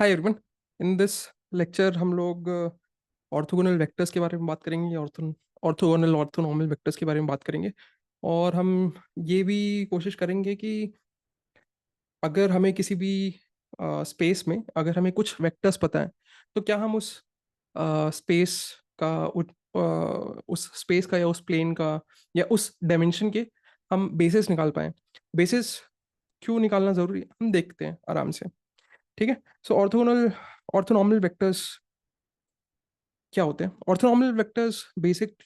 Hi everyone. In this lecture हम लोग orthogonal vectors के बारे में बात करेंगे, ऑर्थोगोनल ऑर्थोनॉर्मल वेक्टर्स के बारे में बात करेंगे। और हम ये भी कोशिश करेंगे कि अगर हमें किसी भी स्पेस में अगर हमें कुछ वेक्टर्स पता है, तो क्या हम स्पेस का उस स्पेस का या उस प्लेन का या उस डायमेंशन के हम बेसिस निकाल पाए। बेसिस क्यों निकालना जरूरी है हम देखते हैं आराम से। ठीक है। सो ऑर्थोनॉर्मल वेक्टर्स क्या होते हैं? ऑर्थोनॉर्मल वेक्टर्स बेसिक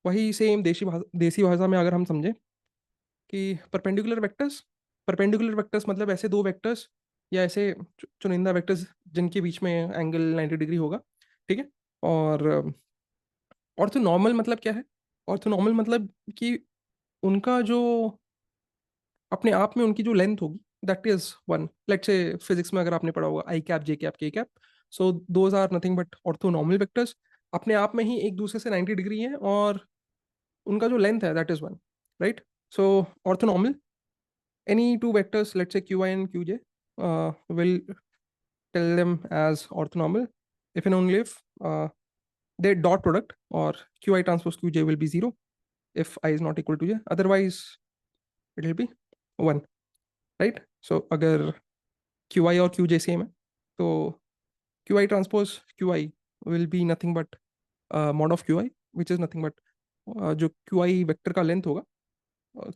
वही सेम देसी भाषा में अगर हम समझें कि परपेंडिकुलर वेक्टर्स मतलब ऐसे दो वेक्टर्स या ऐसे चुनिंदा वेक्टर्स जिनके बीच में एंगल 90 डिग्री होगा। ठीक है। और ऑर्थोनॉर्मल मतलब क्या है? ऑर्थोनॉर्मल मतलब कि उनका जो अपने आप में उनकी जो लेंथ होगी that is one. Let's say physics में अगर आपने पढ़ा होगा आई कैप, जे कैप, के cap, so those are nothing but orthonormal vectors. अपने आप में ही एक दूसरे से 90 डिग्री है और उनका जो लेंथ है that is one, right? So orthonormal, any two vectors, let's say qi and qj, will tell them as orthonormal if and only if their dot product or qi transpose qj will be 0 if I is not equal to j, otherwise it will be 1, right? So अगर qi और qj same है तो qi transpose qi will be nothing but mod of qi, which is nothing but जो qi vector का length होगा,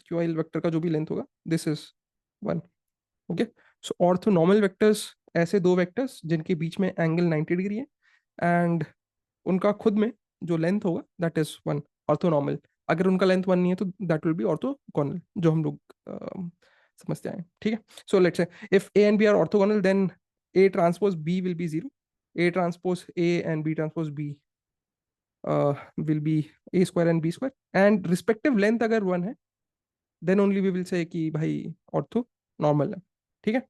qi vector का जो भी लेंथ होगा, this is 1। Okay. So orthonormal vectors ऐसे दो वेक्टर्स जिनके बीच में एंगल 90 डिग्री है एंड उनका खुद में जो लेंथ होगा दैट इज वन, ऑर्थोनॉर्मल। अगर उनका लेंथ वन नहीं है तो दैट विल बी ऑर्थोगोनल, जो हम लोग समझते हैं। ठीक है। So let's say if a and b are orthogonal then a transpose B will be 0, a transpose A and b transpose B will be a square and b square, and respective length अगर one है then only we will say कि भाई orthonormal है। ठीक है।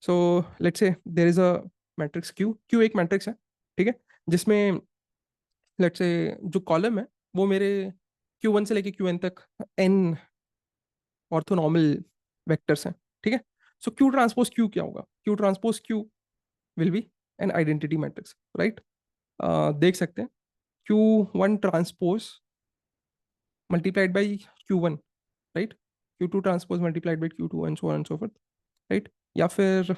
So let's say there is a matrix Q, Q एक matrix है। ठीक है। जिसमें लेट्स से जो कॉलम है वो मेरे Q1 से लेके Qn तक n ऑर्थोनॉर्मल वेक्टर्स हैं। ठीक है। सो Q ट्रांसपोज Q क्या होगा? Q transpose Q will B an identity matrix, right? देख सकते हैं Q1 transpose multiplied by Q1, right? Q2 transpose multiplied by Q2 and so on and so fourth, right? या फिर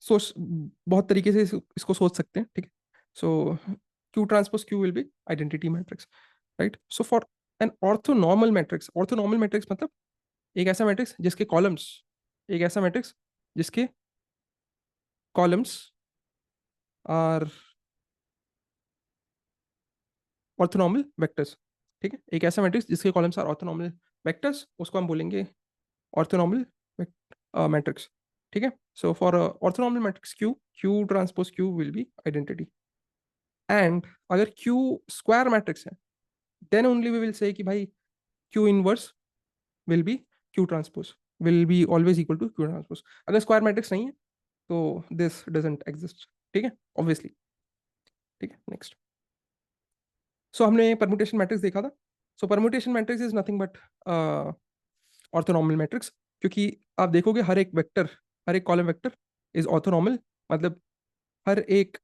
सोच बहुत तरीके से इसको सोच सकते हैं। ठीक है। सो Q transpose Q will be identity matrix, right? So for an orthonormal matrix मतलब एक ऐसा मैट्रिक्स जिसके कॉलम्स, एक ऐसा मैट्रिक्स जिसके कॉलम्स आर ऑर्थोनॉर्मल वेक्टर्स। ठीक है। एक ऐसा मैट्रिक्स जिसके कॉलम्स आर ऑर्थोनॉर्मल वेक्टर्स, उसको हम बोलेंगे ऑर्थोनॉर्मल मैट्रिक्स। ठीक है। So for orthonormal matrix Q, Q transpose Q will be identity. And अगर क्यू स्क्वायर मैट्रिक्स है then only we will say कि भाई Q inverse will be Q transpose will be always equal to Q transpose. अगर square matrix नहीं है तो this doesn't exist. ठीक है, ऑब्वियसली। ठीक है, नेक्स्ट। सो हमने परम्यूटेशन मैट्रिक्स देखा था। So permutation matrix is nothing but orthonormal matrix, क्योंकि आप देखोगे हर एक कॉलम वेक्टर इज ऑर्थोनॉर्मल, मतलब हर एक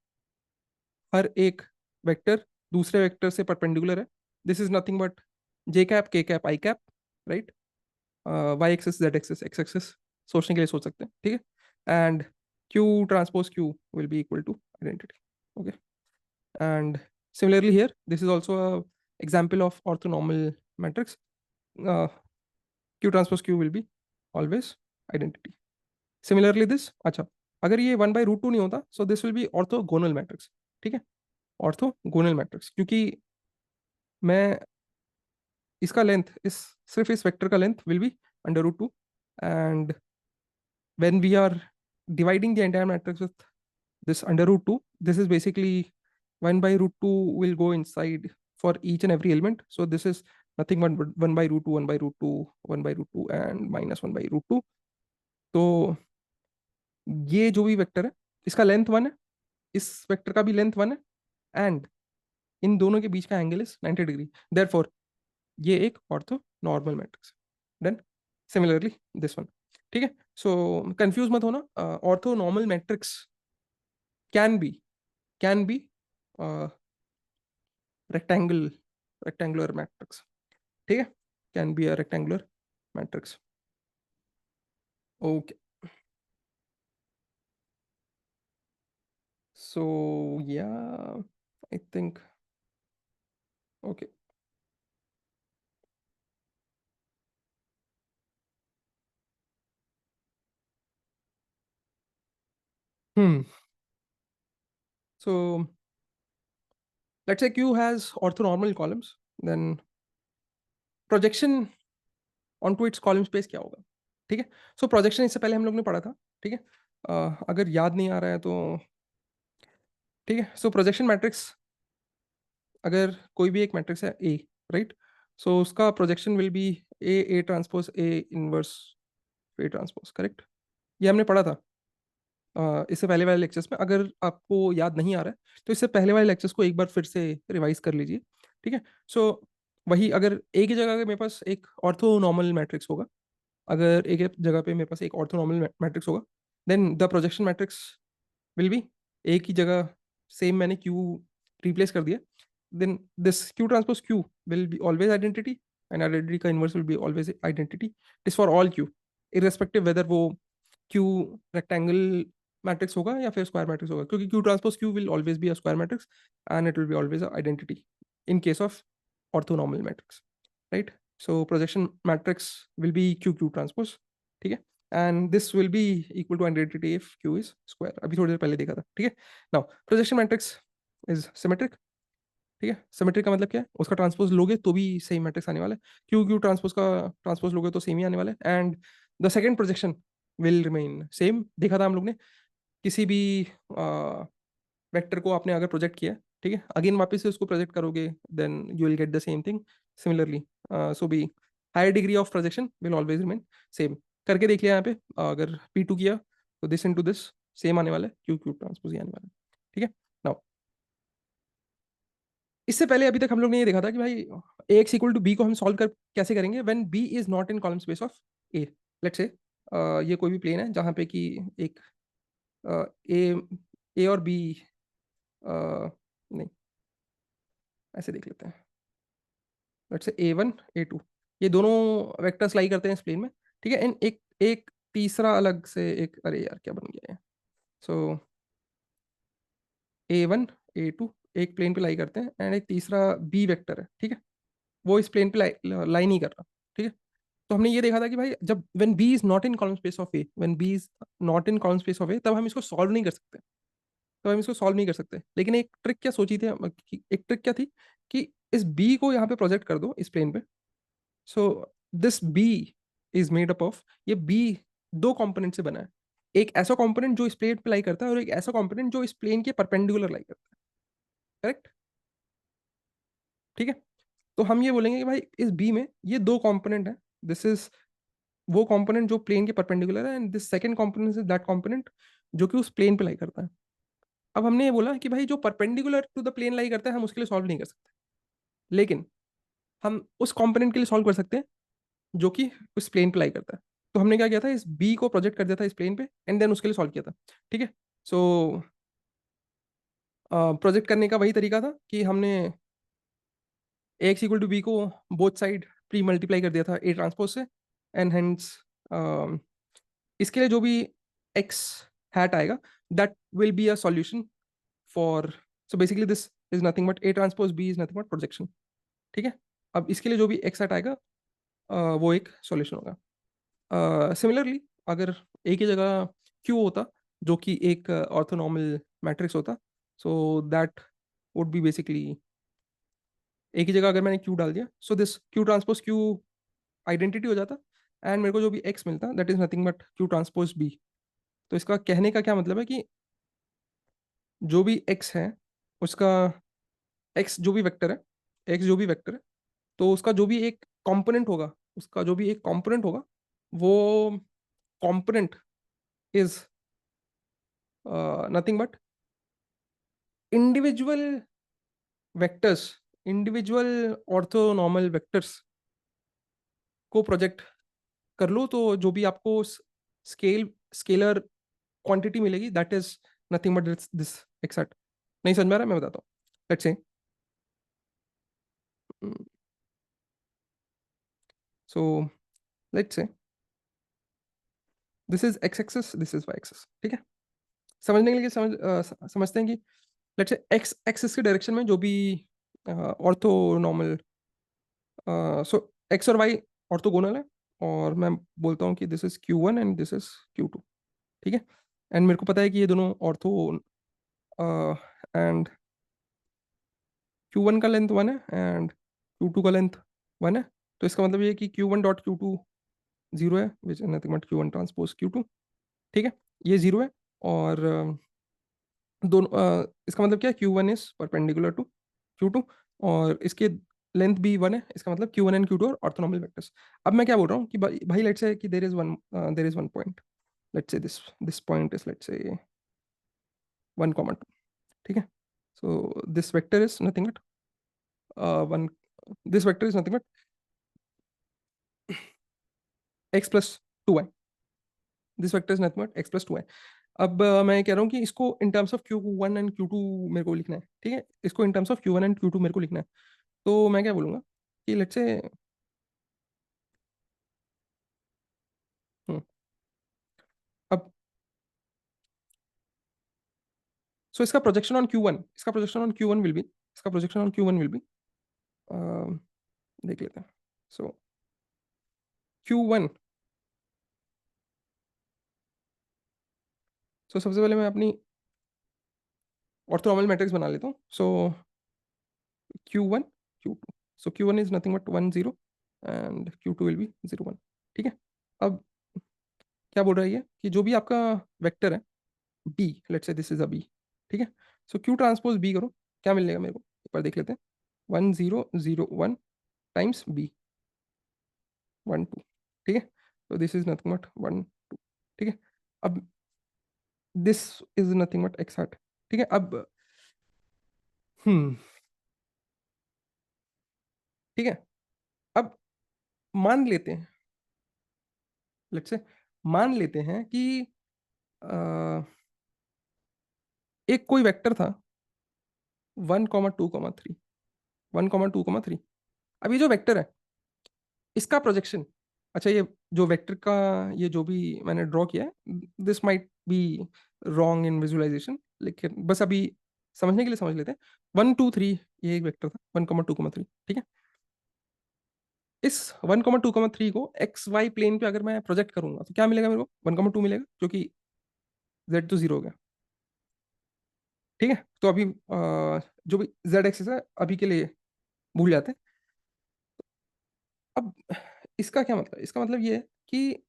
हर एक वेक्टर दूसरे वेक्टर से परपेंडिकुलर है। This is nothing but J cap, के cap, I cap, right? Y axis, Z axis, X axis सोचने के लिए सोच सकते हैं। ठीक है। And Q transpose Q will be equal to identity. Okay. And similarly here this is also a example of orthonormal matrix. Q transpose Q will be always identity. Similarly this, अच्छा, अगर ये 1/√2 नहीं होता so this will be orthogonal matrix। ठीक है, orthogonal matrix, क्योंकि मैं इसका लेंथ इस सिर्फ इस वेक्टर का length will B √2, and when we are dividing the entire matrix with this √2, this is basically 1/√2 will go inside for each and every element. So this is nothing but 1/√2, 1/√2, 1/√2 and minus 1/√2. तो ये जो भी vector है इसका length one है, इस vector का भी लेंथ वन है, एंड इन दोनों के बीच का एंगल इज 90 डिग्री। देयरफॉर ये एक orthonormal matrix. Then similarly this one. ठीक है। सो कंफ्यूज मत होना, orthonormal matrix can be rectangular matrix, ठीक है, can be a rectangular matrix. Okay, so या I think okay. Hmm. So let's say Q has orthonormal columns, then projection onto its column space क्या होगा. ठीक है, सो projection इससे पहले हम लोग ने पढ़ा था. ठीक है, अगर याद नहीं आ रहा है तो ठीक है. सो प्रोजेक्शन मैट्रिक्स, अगर कोई भी एक मैट्रिक्स है ए, राइट, सो उसका projection will be A transpose A inverse A transpose, correct. ये हमने पढ़ा था इससे पहले वाले लेक्चर्स में. अगर आपको याद नहीं आ रहा है तो इससे पहले वाले लेक्चर्स को एक बार फिर से रिवाइज कर लीजिए. ठीक है, सो वही, अगर एक ही जगह पे मेरे पास एक ऑर्थोनॉर्मल मैट्रिक्स होगा, अगर एक ही जगह पे मेरे पास एक ऑर्थोनॉर्मल मैट्रिक्स होगा, then the projection matrix will be, एक ही जगह सेम मैंने क्यू रिप्लेस कर दिया, then this Q transpose Q will be always identity, and identity का inverse will be always identity. Is for all Q, irrespective whether वो Q rectangle matrix होगा या फिर स्क्वायर मैट्रिक्स होगा, क्योंकि Q transpose Q will always be a square matrix and it will be always identity in case of orthonormal matrix, right. So projection matrix will be Q Q transpose, ठीक है, and this will be equal to identity if Q is square. अभी थोड़ी देर पहले देखा था. ठीक है, now projection matrix is symmetric. ठीक है, सिमेट्रिक का मतलब क्या है, उसका ट्रांसपोज लोगे तो भी सेम मैट्रिक्स आने वाला है, क्यू क्यू ट्रांसपोज का ट्रांसपोज लोगे तो सेम ही आने वाला है, and the second projection will remain same. देखा था हम लोग ने, किसी भी वेक्टर को आपने अगर प्रोजेक्ट किया, ठीक है, अगेन वापस से उसको प्रोजेक्ट करोगे, then you will get the same thing. Similarly so b higher degree of projection will always remain same. करके देख लिया यहाँ पे, अगर P2 किया तो दिस इनटू दिस सेम आने वाला है, क्यू क्यू ट्रांसपोज ही आने वाला है. ठीक है, नाउ इससे पहले अभी तक हम लोग ने ये देखा था कि भाई a x equal to b को हम सॉल्व कर कैसे करेंगे when B is not in column space of a. Let's say ये कोई भी प्लेन है जहाँ पे कि एक ए ए और बी, नहीं, ऐसे देख लेते हैं. लेट्स से A1 A2, ये दोनों वेक्टर्स लाई करते हैं इस प्लेन में. ठीक है, एंड एक एक तीसरा अलग से एक, अरे यार क्या बन गया है. सो A1 A2 एक प्लेन पे लाई करते हैं, एंड एक तीसरा बी वेक्टर है, ठीक है, वो इस प्लेन पे लाई नहीं कर रहा. ठीक है, तो हमने ये देखा था कि भाई जब when B is not in column space of A, when B is not in column space of A, तब हम इसको सॉल्व नहीं कर सकते. तो हम इसको सॉल्व नहीं कर सकते, लेकिन एक ट्रिक क्या सोची थी एक ट्रिक क्या थी कि इस बी को यहाँ पे प्रोजेक्ट कर दो इस प्लेन पे. So this B is made up of, ये बी दो कंपोनेंट से बना है. एक ऐसा कंपोनेंट जो इस प्लेन पे लाई करता है, और एक ऐसा कंपोनेंट जो इस प्लेन के परपेंडिकुलर लाई करता है, करेक्ट. ठीक है, तो हम ये बोलेंगे कि भाई इस बी में ये दो कंपोनेंट है. दिस इज वो कंपोनेंट जो प्लेन के परपेंडिकुलर है, and this second component is that component जो कि उस प्लेन पे लाई करता है. अब हमने ये बोला कि भाई जो परपेंडिकुलर टू द प्लेन लाई करता है हम उसके लिए सॉल्व नहीं कर सकते, लेकिन हम उस कंपोनेंट के लिए सॉल्व कर सकते हैं जो कि उस प्लेन पे लाई करता है. तो हमने क्या किया था, इस बी को प्रोजेक्ट कर दिया था इस प्लेन पे, एंड देन उसके लिए सॉल्व किया था. ठीक है, सो प्रोजेक्ट करने का वही तरीका था कि हमने a x equal to b को बोथ साइड प्री मल्टीप्लाई कर दिया था ए ट्रांसपोज से, एंड हेंस इसके लिए जो भी एक्स हैट आएगा that will be a solution for, so basically this is nothing but A transpose b is nothing but projection. ठीक है, अब इसके लिए जो भी एक्स हैट आएगा वो एक सॉल्यूशन होगा. सिमिलरली अगर एक ही जगह क्यू होता जो कि एक ऑर्थोनॉर्मल मैट्रिक्स होता, so that would be basically, एक ही जगह अगर मैंने क्यू डाल दिया, so this Q transpose Q identity हो जाता, एंड मेरे को जो भी एक्स मिलता that is nothing but Q transpose b. तो इसका कहने का क्या मतलब है कि जो भी एक्स है उसका, एक्स जो भी वेक्टर है, एक्स जो भी वेक्टर है, तो उसका जो भी एक कंपोनेंट होगा, उसका जो भी एक कंपोनेंट होगा, वो component is nothing but individual vectors, individual orthonormal vectors को प्रोजेक्ट कर लो, तो जो भी आपको स्केलर क्वांटिटी मिलेगी that is nothing but this exact. नहीं समझ में आ रहा है, मैं बताता हूँ। Let's say, so let's say this is x axis, this is y axis, ठीक है। समझने के लिए समझते हैं कि लेट्स से एक्स एक्सिस के डायरेक्शन में जो भी ऑर्थोनॉर्मल, सो एक्स और वाई ऑर्थोगोनल है, और मैं बोलता हूँ कि this is Q1 and this is Q2, ठीक है। एंड मेरे को पता है कि ये दोनों ऑर्थो, एंड Q1 का लेंथ 1 है एंड Q2 का लेंथ 1 है। तो इसका मतलब ये है कि Q1 डॉट Q2 जीरो है, विच is nothing but Q1 transpose Q2, ठीक है। ये जीरो है, और दोनों इसका मतलब क्या है, Q1 is perpendicular to Q2, और इसके लेंथ भी 1 है, इसका मतलब Q1 एंड Q2 और ऑर्थोनॉर्मल वेक्टर्स। अब मैं क्या बोल रहा हूँ कि भाई लेट्स से कि there is one point, let's say this point is let's say 1,2, ठीक है। So this vector is nothing but one, this vector is nothing but x+2y, this vector is nothing but x+2y। अब मैं कह रहा हूँ कि इसको in terms of Q1 and Q2 मेरे को लिखना है, ठीक है। इसको in terms of Q1 and Q2 मेरे को लिखना है। तो मैं क्या बोलूँगा कि लेट्स से, अब सो इसका प्रोजेक्शन ऑन Q1, इसका projection on Q1 will be, इसका projection on Q1 will be, देख लेते हैं। सो Q1, सो सबसे पहले मैं अपनी ऑर्थोनॉर्मल मैट्रिक्स बना लेता हूँ। सो Q1 Q2, so Q1 is nothing but 1 0 and Q2 will be 0 1, ठीक है। अब क्या बोल रहा है ये कि जो भी आपका वेक्टर है b, let's say this is a b, ठीक है। सो क्यू ट्रांसपोज बी करो, क्या मिलेगा मेरे को एक बार देख लेते हैं। 1 0 0 1 टाइम्स बी, 1 2, ठीक है। तो दिस इज नथिंग बट 1 2, ठीक है। अब this is nothing but x हट, ठीक है। अब हम्म, ठीक है। अब मान लेते हैं, लेट्स से मान लेते हैं कि अ, एक कोई वेक्टर था 1,2,3, 1,2,3। अब ये जो वेक्टर है इसका प्रोजेक्शन, अच्छा ये जो वेक्टर का, ये जो भी मैंने ड्रॉ किया है, this might be wrong in visualization, लेकिन बस अभी समझने के लिए समझ लेते हैं। 1 2 3, ये एक वेक्टर था 1,2,3, ठीक है। इस 1,2,3 को एक्स वाई प्लेन पे अगर मैं प्रोजेक्ट करूंगा तो क्या मिलेगा मेरे को, 1,2 मिलेगा, जो कि जेड तो जीरो हो गया, ठीक है। तो अभी जो भी जेड एक्सिस है अभी के लिए भूल जाते हैं। अब इसका क्या मतलब, इसका मतलब ये है कि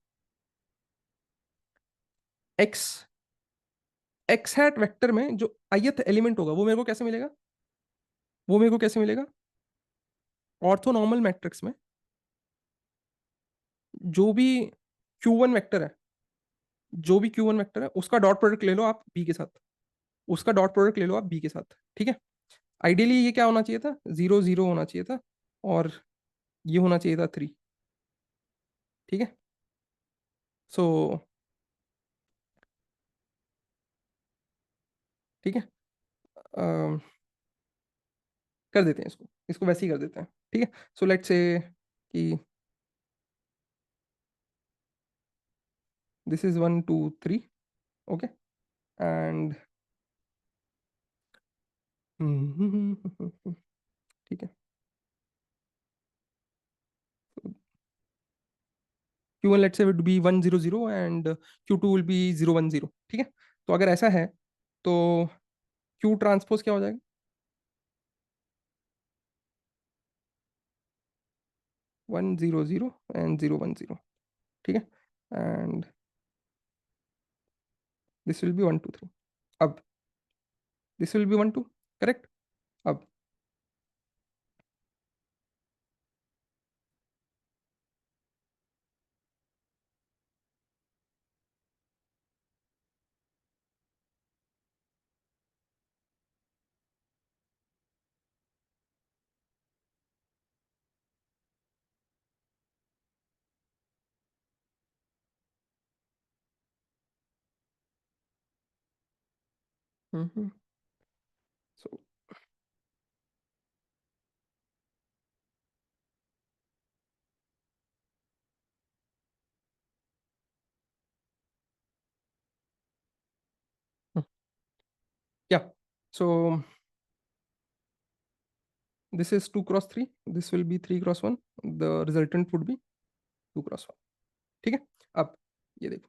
एक्स एक्स हैट वेक्टर में जो ith एलिमेंट होगा वो मेरे को कैसे मिलेगा, वो मेरे को कैसे मिलेगा, ऑर्थोनॉर्मल मैट्रिक्स में जो भी Q1 वेक्टर है, जो भी Q1 वेक्टर है उसका डॉट प्रोडक्ट ले लो आप बी के साथ, उसका डॉट प्रोडक्ट ले लो आप बी के साथ, ठीक है। आइडियली ये क्या होना चाहिए था, 0 0 होना चाहिए था, और ये होना चाहिए था 3, ठीक है। सो ठीक है, अम, कर देते हैं इसको, इसको वैसे ही कर देते हैं, ठीक है। सो लेट्स से कि दिस इज 1 2 3, ओके। एंड ठीक है, Q1 let's say would be 1 0 0 and Q2 will be 0 1 0, ठीक है। तो अगर ऐसा है तो Q ट्रांसपोज क्या हो जाएगा, 1 0 0 एंड 0 1 0, ठीक है। And this will B 1 2 3। अब दिस विल बी 1 2, करेक्ट। अब हम्म। So, yeah. So this is 2 cross 3. This will be 3 cross 1. The resultant would be 2 cross 1. ठीक है, अब ये देखो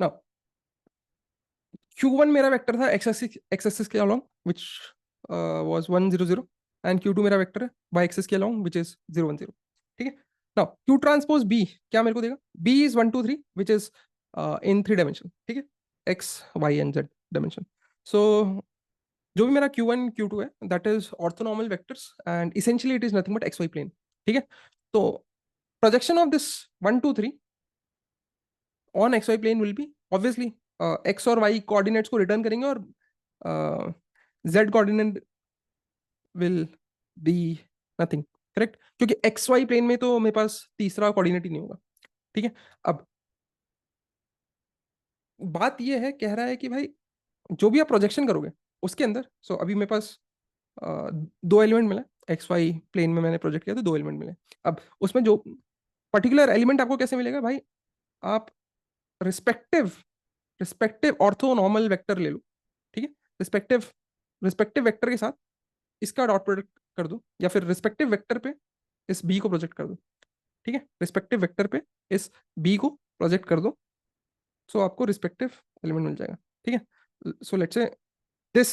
नाउ, Q1 मेरा वेक्टर था x एक्सिस के along which was 1 0 0, and Q2 मेरा वेक्टर है y एक्सिस के अलोंग विच इज 0 1 0. ठीक है, नाउ Q ट्रांसपोज B क्या मेरे को देगा, B is 1 2 3 which is in 3 dimension. ठीक है, x y and z dimension. So जो भी मेरा Q1 Q2 है that is orthonormal vectors and essentially it is nothing but xy plane. ठीक है, तो projection of this 1 2 3 on X Y plane will be obviously X और Y coordinates को return करेंगे और Z coordinate will be nothing. Correct, क्योंकि x Y plane में तो मेरे पास तीसरा कोऑर्डिनेट ही नहीं होगा. ठीक है, अब बात ये है, कह रहा है कि भाई जो भी आप प्रोजेक्शन करोगे उसके अंदर, सो अभी मेरे पास दो एलिमेंट मिला, एक्स वाई प्लेन में मैंने प्रोजेक्ट किया तो दो एलिमेंट मिले. अब उसमें जो पर्टिकुलर एलिमेंट आपको कैसे मिलेगा भाई, आप रिस्पेक्टिव रिस्पेक्टिव ऑर्थोनॉर्मल वेक्टर ले लो. ठीक है, रिस्पेक्टिव रिस्पेक्टिव वेक्टर के साथ इसका डॉट प्रोडक्ट कर दो, या फिर रिस्पेक्टिव वेक्टर पे इस बी को प्रोजेक्ट कर दो. ठीक है, रिस्पेक्टिव वेक्टर पे इस बी को प्रोजेक्ट कर दो, सो आपको रिस्पेक्टिव एलिमेंट मिल जाएगा. ठीक है, so let's say this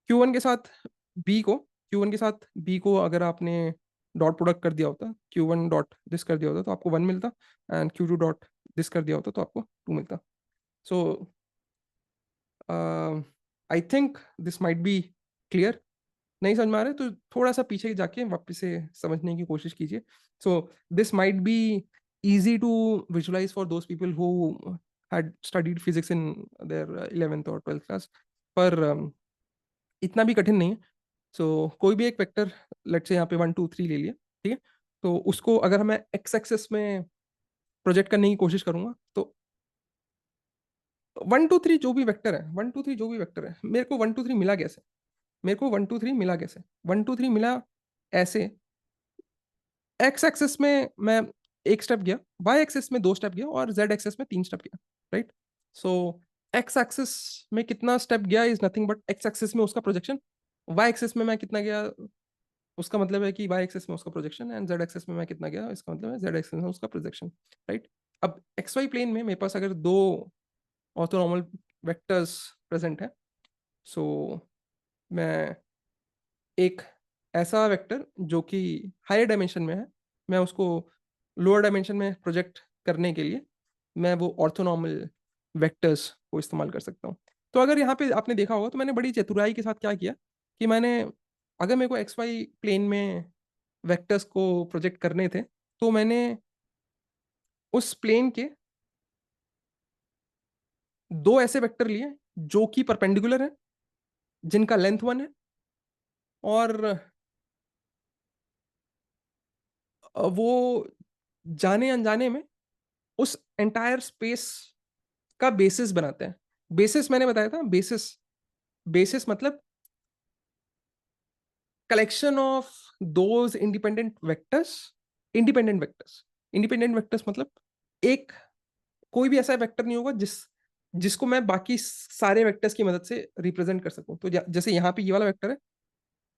Q1 के साथ बी को Q1 के साथ बी को अगर आपने डॉट प्रोडक्ट कर दिया होता, Q1 डॉट दिस कर दिया होता तो आपको 1 मिलता, एंड Q2 डॉट दिस कर दिया होता तो आपको 2 मिलता. So I think this might be clear. नहीं समझ में आ रहा है तो थोड़ा सा पीछे जाके वापस से समझने की कोशिश कीजिए. So this might B easy to visualize for those people who had studied physics in their 11th or 12th class, पर इतना भी कठिन नहीं है. सो कोई भी एक वेक्टर, लेट्स से यहाँ पे 1 2 3 ले लिया. ठीक है, तो उसको अगर मैं एक्स एक्सेस में प्रोजेक्ट करने की कोशिश करूंगा तो 1 2 3 जो भी वेक्टर है, 1 2 3 जो भी वेक्टर है, मेरे को 1 2 3 मिला कैसे, मेरे को 1 2 3 मिला कैसे, 1 2 3 मिला ऐसे, एक्स एक्सिस में मैं एक स्टेप गया, वाई एक्सिस में दो स्टेप गया और जेड एक्सिस में तीन स्टेप गया. राइट, सो एक्स एक्सिस में कितना स्टेप गया is nothing but x axis में उसका प्रोजेक्शन, वाई एक्सिस में मैं कितना गया उसका मतलब है कि वाई एक्सिस में उसका प्रोजेक्शन, एंड जेड एक्सिस में मैं कितना गया इसका मतलब है जेड एक्सिस में उसका प्रोजेक्शन. राइट, अब एक्स वाई प्लेन में मेरे पास अगर दो ऑर्थोनॉर्मल वेक्टर्स प्रेजेंट है, सो मैं एक ऐसा वेक्टर जो कि हायर डायमेंशन में है, मैं उसको लोअर डायमेंशन में प्रोजेक्ट करने के लिए मैं वो ऑर्थोनॉर्मल वेक्टर्स को इस्तेमाल कर सकता हूँ. तो अगर यहाँ पे आपने देखा होगा तो मैंने बड़ी चतुराई के साथ क्या किया कि मैंने, अगर मेरे को एक्स वाई प्लेन में वेक्टर्स को प्रोजेक्ट करने थे तो मैंने उस प्लेन के दो ऐसे वेक्टर लिए जो कि परपेंडिकुलर है, जिनका लेंथ 1 है, और वो जाने अनजाने में उस एंटायर स्पेस का बेसिस बनाते हैं. बेसिस मैंने बताया था, बेसिस बेसिस मतलब collection of those independent vectors. Independent vectors मतलब एक कोई भी ऐसा वेक्टर नहीं होगा जिसको मैं बाकी सारे वेक्टर्स की मदद से रिप्रेजेंट कर सकूं. तो जैसे यहाँ पे ये वाला वेक्टर है,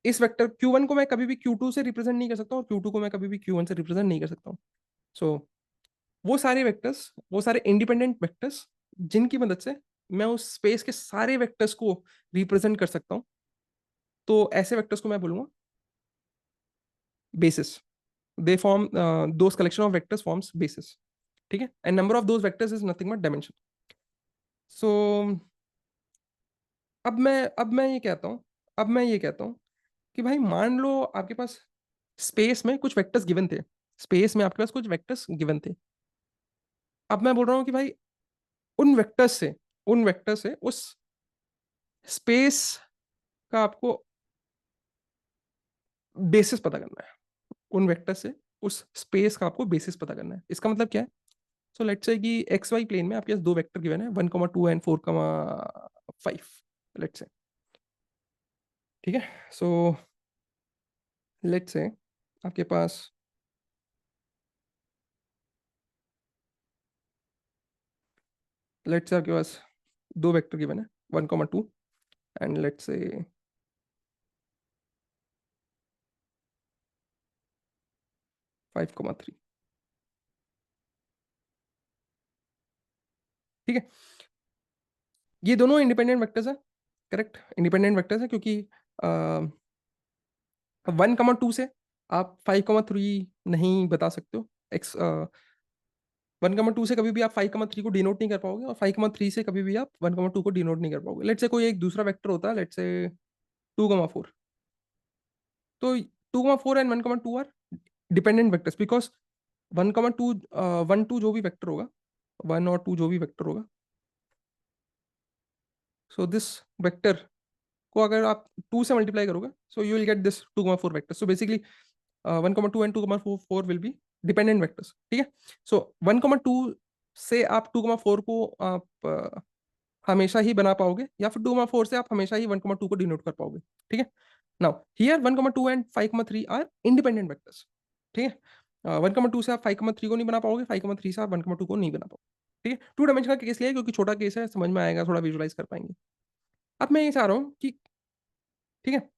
इस वेक्टर Q1 को मैं कभी भी Q2 से रिप्रेजेंट नहीं कर सकता और Q2 को मैं कभी भी Q1 से रिप्रेजेंट नहीं कर सकता हूँ. सो वो सारे वेक्टर्स, वो सारे इंडिपेंडेंट वेक्टर्स जिनकी मदद से मैं उस स्पेस के सारे वेक्टर्स को रिप्रेजेंट कर सकता हूँ, तो ऐसे वेक्टर्स को मैं बोलूंगा basis. They form those collection of vectors forms basis. ठीक है, and number of those vectors is nothing but dimension. So अब मैं ये कहता हूँ कि भाई मान लो आपके पास स्पेस में कुछ वेक्टर्स गिवन थे, स्पेस में आपके पास कुछ वेक्टर्स गिवन थे. अब मैं बोल रहा हूँ कि भाई उन वेक्टर से उस स्पेस का आपको बेसिस पता करना है. उन वेक्टर से उस स्पेस का आपको बेसिस पता करना है. इसका मतलब क्या है, सो लेट्स से कि एक्स वाई प्लेन में आपके पास दो वेक्टर गिवन है 1,2 एंड 4,5, लेट्स से, ठीक है। सो लेट्स से आपके पास लेट्स से आपके पास दो वेक्टर गिवन है 1,2 एंड लेट्स से 5,3, ठीक है। ये दोनों इंडिपेंडेंट वेक्टर्स है, करेक्ट, इंडिपेंडेंट वेक्टर्स है, क्योंकि 1,2 से आप 5,3 नहीं बता सकते हो। एक्स 1,2 से कभी भी आप 5,3 को डिनोट नहीं कर पाओगे, और 5,3 से कभी भी आप 1,2 को डिनोट नहीं कर पाओगे। लेट्स से कोई एक दूसरा वेक्टर होता है, लेट्स से 2,4, तो 2,4 and 1,2 are dependent vectors, because 1,2 1 2 जो भी वेक्टर होगा, 1 और 2 जो भी वेक्टर होगा, सो दिस वेक्टर को अगर आप 2 से मल्टीप्लाई करोगे, so you will get this 2,4 vector. So basically 1,2 and 2,4 will be dependent vectors, ठीक है। सो 1,2 से आप 2,4 को आप हमेशा ही बना पाओगे, या फिर 2,4 से आप हमेशा ही 1,2 को डिनोट कर पाओगे, ठीक है। Now here 1,2 and 5,3 are independent vectors, ठीक है। 1,2 से आप 5,3 को नहीं बना पाओगे, 5,3 से आप 1,2 को नहीं बना पाओगे, ठीक है। 2 डायमेंशन का केस लिया है क्योंकि छोटा केस है, समझ में आएगा, थोड़ा विजुलाइज कर पाएंगे। अब मैं ये चाह रहा हूँ कि, ठीक है,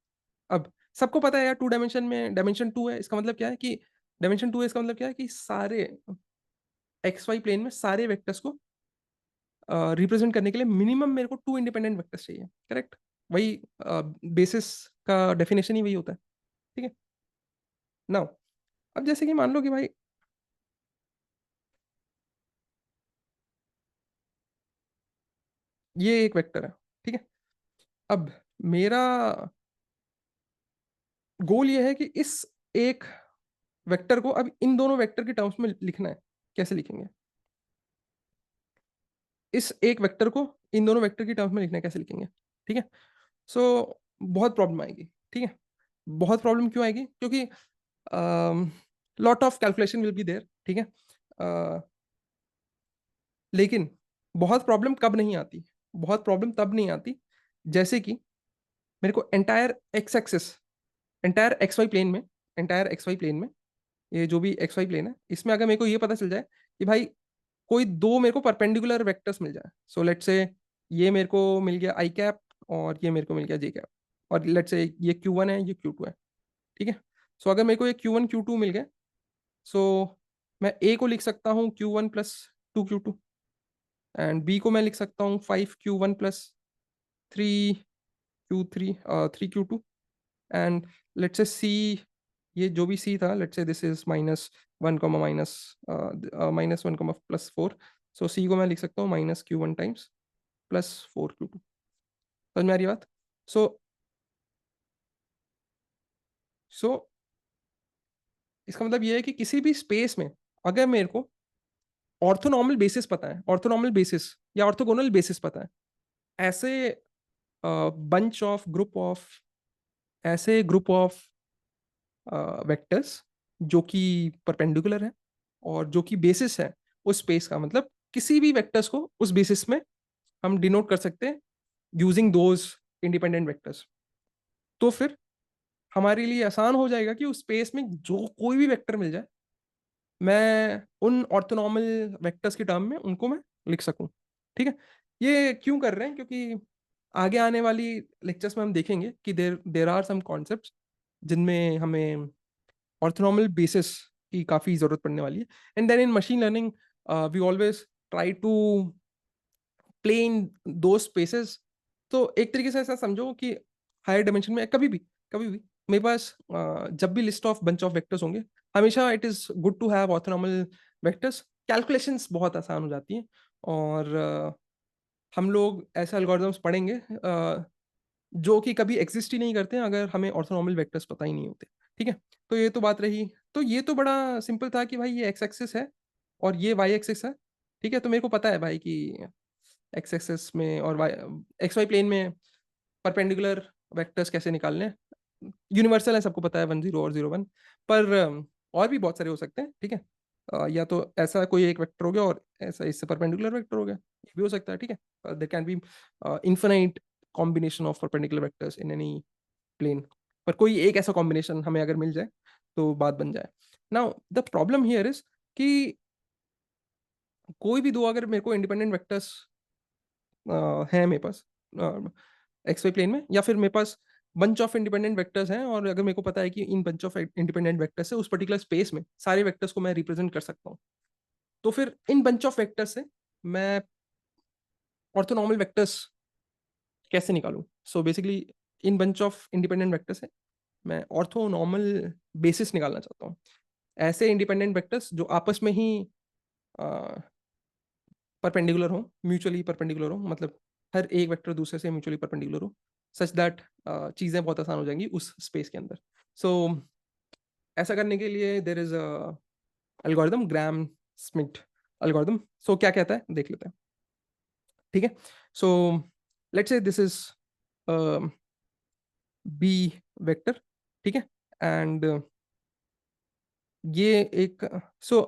अब सबको पता है यार 2 डायमेंशन में डायमेंशन 2 है, इसका मतलब क्या है कि डायमेंशन 2 है, इसका मतलब क्या है कि सारे एक्स वाई प्लेन में सारे वेक्टर्स को रिप्रेजेंट करने के लिए मिनिमम मेरे को 2 इंडिपेंडेंट वेक्टर्स चाहिए, करेक्ट। वही बेसिस का डेफिनेशन ही वही होता है, ठीक है। नाउ अब जैसे कि मान लो कि भाई ये एक वेक्टर है, ठीक है। अब मेरा गोल ये है कि इस एक वेक्टर को अब इन दोनों वेक्टर के टर्म्स में लिखना है। कैसे लिखेंगे? इस एक वेक्टर को इन दोनों वेक्टर की टर्म्स में लिखना है, कैसे लिखेंगे, ठीक है। सो बहुत प्रॉब्लम आएगी, ठीक है। बहुत प्रॉब्लम क्यों आएगी? क्योंकि lot of calculation will be there, ठीक है। लेकिन बहुत प्रॉब्लम कब नहीं आती? बहुत प्रॉब्लम तब नहीं आती जैसे कि मेरे को entire x axis, entire x Y plane में, एंटायर एक्स वाई प्लेन में, ये जो भी एक्स वाई प्लेन है, इसमें अगर मेरे को ये पता चल जाए कि भाई कोई दो मेरे को परपेंडिकुलर वेक्टर्स मिल जाए, सो लेट्स से ये मेरे को मिल गया आई कैप और ये मेरे को मिल गया जे कैप, और लेट्स से ये Q1 है, ये Q2 है, ठीक है। सो अगर मेरे को ये Q1 Q2 मिल गए, सो मैं ए को लिख सकता हूँ Q1 plus 2Q2, and B को मैं लिख सकता हूँ 5Q1 plus 3Q3 3Q2, and let's say सी, ये जो भी सी था, लेट्स से दिस इज -1 -1 +4, सो सी को मैं लिख सकता हूँ -Q1 टाइम्स +4Q2। समझ में आ रही बात? सो सो इसका मतलब ये है कि किसी भी स्पेस में अगर मेरे को ऑर्थोनॉर्मल बेसिस पता है, ऑर्थोनॉर्मल बेसिस या ऑर्थोगोनल बेसिस पता है, ऐसे बंच ऑफ ग्रुप ऑफ ऐसे ग्रुप ऑफ वेक्टर्स जो कि परपेंडिकुलर है और जो कि बेसिस है उस स्पेस का, मतलब किसी भी वेक्टर्स को उस बेसिस में हम डिनोट कर सकते हैं यूजिंग दोज इंडिपेंडेंट वेक्टर्स। तो फिर हमारे लिए आसान हो जाएगा कि उस स्पेस में जो कोई भी वेक्टर मिल जाए, मैं उन ऑर्थोनॉर्मल वेक्टर्स की टर्म में उनको मैं लिख सकूं, ठीक है। ये क्यों कर रहे हैं? क्योंकि आगे आने वाली लेक्चर्स में हम देखेंगे कि देर देर आर सम कॉन्सेप्ट्स जिनमें हमें ऑर्थोनॉर्मल बेसिस की काफ़ी ज़रूरत पड़ने वाली है। And then in machine learning we always try to play in दो स्पेसेस। तो एक तरीके से ऐसा समझो कि हायर डायमेंशन में कभी भी मेरे पास जब भी list of bunch of vectors होंगे, हमेशा it is good to have orthonormal vectors. Calculations बहुत आसान हो जाती हैं, और हम लोग ऐसे एल्गोरिथम्स पढ़ेंगे जो कि कभी एग्जिस्ट ही नहीं करते हैं अगर हमें ऑर्थोनॉर्मल वेक्टर्स पता ही नहीं होते, ठीक है। तो ये तो बात रही। तो ये तो बड़ा सिंपल था कि भाई ये एक्स एक्सिस है और ये वाई एक्सिस है, ठीक है। तो मेरे को पता है भाई कि एक्स एक्सिस में और वाई एक्स वाई प्लेन में परपेंडिकुलर वेक्टर्स कैसे निकालने हैं। यूनिवर्सल है, सबको पता है 1 0 और 0 1, पर और भी बहुत सारे हो सकते हैं, ठीक है। या तो ऐसा कोई एक वेक्टर हो गया और ऐसा इससे परपेंडिकुलर वेक्टर हो गया, ये भी हो सकता है, ठीक है। There can be infinite combination of perpendicular vectors in any plane, पर कोई एक ऐसा कॉम्बिनेशन हमें अगर मिल जाए तो बात बन जाए। Now the problem here is कि कोई भी दो अगर मेरे को इंडिपेंडेंट वेक्टर्स हैं मेरे पास एक्स वाई प्लेन में, या फिर मेरे पास बंच ऑफ इंडिपेंडेंट वेक्टर्स हैं, और अगर मेरे को पता है कि इन बंच ऑफ इंडिपेंडेंट वेक्टर्स से उस पर्टिकुलर स्पेस में सारे वेक्टर्स को मैं रिप्रेजेंट कर सकता हूँ, तो फिर इन बंच ऑफ वेक्टर्स से मैं ऑर्थोनॉर्मल वेक्टर्स कैसे निकालूं। So basically in bunch of independent vectors से मैं ऑर्थोनॉर्मल बेसिस निकालना चाहता हूँ, ऐसे इंडिपेंडेंट वेक्टर्स जो आपस में ही परपेंडिकुलर हो, म्यूचुअली परपेंडिकुलर हो, मतलब हर एक वेक्टर दूसरे से म्यूचुअली परपेंडिकुलर हो, सच दैट चीज़ें बहुत आसान हो जाएंगी उस स्पेस के अंदर। सो ऐसा करने के लिए there is algorithm, Gram Schmidt algorithm. So क्या कहता है देख लेते हैं, ठीक है। So let's say this is B vector, ठीक है, एंड ये एक,